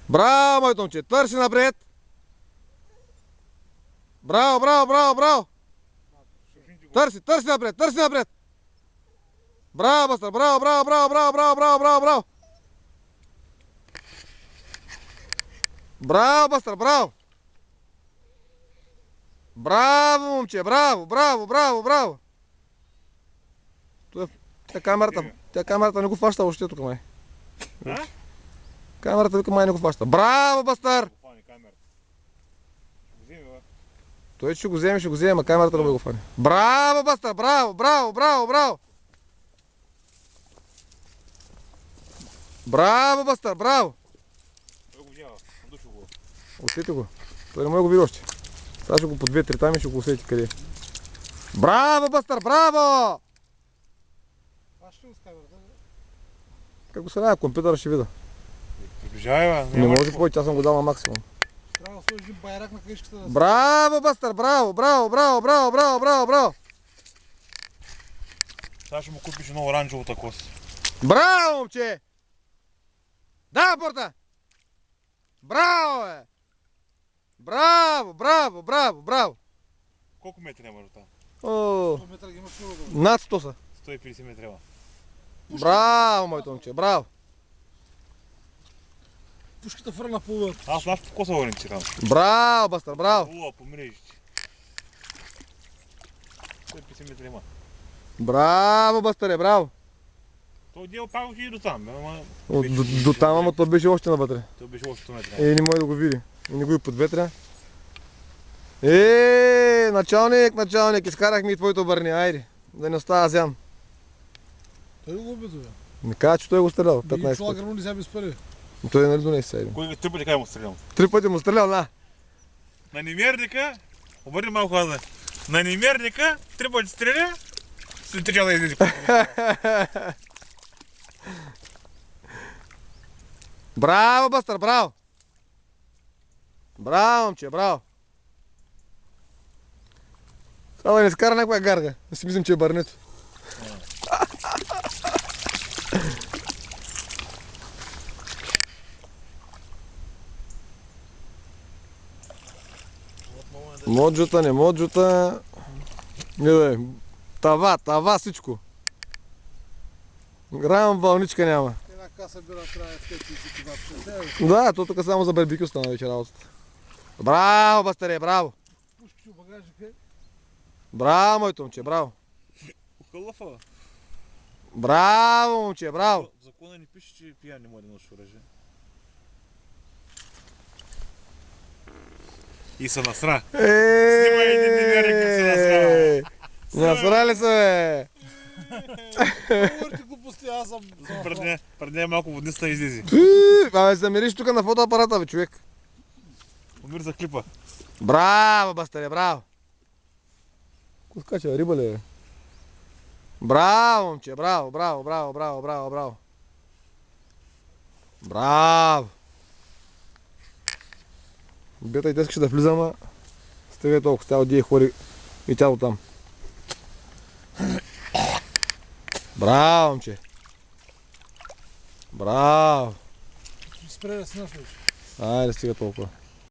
Браво, моето момче! Търси напред! Браво, браво, браво, браво! Търси напред, търси напред! Браво, Бастър, браво, браво, браво, браво, браво, браво, браво, браво! Браво, Бастър, браво! Браво, момче, браво, браво, браво, браво! Тя камерата не го фаща още тук, май. Камерата вика май не го фаща. Браво, Бастър! Той ще го вземе, а камерата не го фане. Браво, Бастър, браво, браво, браво, браво! Браво, Бастър, браво! Той го взема, души го. Усети го. Той не може да го види още. Сега ще го по 2-3 там и ще го усети къде. Браво, Бастър, браво! Аз ще го с камерата. Как го се на компютъра ще видя. Приближава, Не може повече, аз съм го дал на максимум. Трябва да сложи байрак на къщата да се... Браво, Бастър, браво, браво, браво, браво, браво, браво, браво! Сега ще му купиш едно оранжевата коса. Браво, момче! Да, порта! Браво, бе! Браво, браво, браво, браво! Колко метри има до там? О, 100 метра ги имаш много добре. над 100 са. 150 метри има. Браво, моето момче, браво! Пушката фърна половината. Аз знаеш по коса ориентирам. Браво, Бастър, браво! Луа по мрежите. 150 метри има. Браво, Бастъре, браво! Той дел пак отиде до там, ама... До там, ама то беше още навътре. Той беше още 100 метра. Не може да го види. И не го и подветря. Началник, изкарахме и твоето бърни, айде. Да не остава зям. Той го убито, бе. Не каза, че той го стрелял. Бе, 15 чула пъти. гръмно не взема без пари. Той нали донесе сега. Кой 3 пъти как му стрелям? 3 пъти му стрелял, на. На немерника, обърни малко хладна. На немерника 3 пъти стреля, след 3 да излезе. Браво, Бастър, браво! Браво, момче, браво! Сега да не скара някоя гарга. Да си мислим, че е бърнето. Моджута, не моджута. Гледай, тава всичко. Грам вълничка няма. Една каса бира трябва да скачи си когато ще. Да, то тук само за барбекю стана вече работата. Браво, Бастаре, браво! Пушки в багажника. Браво, моето момче, браво! Хълъфа. Браво, момче, браво! В закона не пише, че пиян не може да носи оръжие. И се насра. Снимай един немерник, как се насрава. Насрали се, бе! Говорите глупости, аз съм... Пред нея малко водниста излезе. Абе, замириш тук на фотоапарата, бе, човек. Умир за клипа. Браво, Бастаре, браво! Ко скача, риба ли, бе? Браво, момче, браво, браво, браво, браво, браво, браво! Браво! Бета и искаше да влизам, а стига толкова, тя отдие хори и тя оттам. Браво, момче! Браво! Спре да си наслиш. Айде, стига толкова.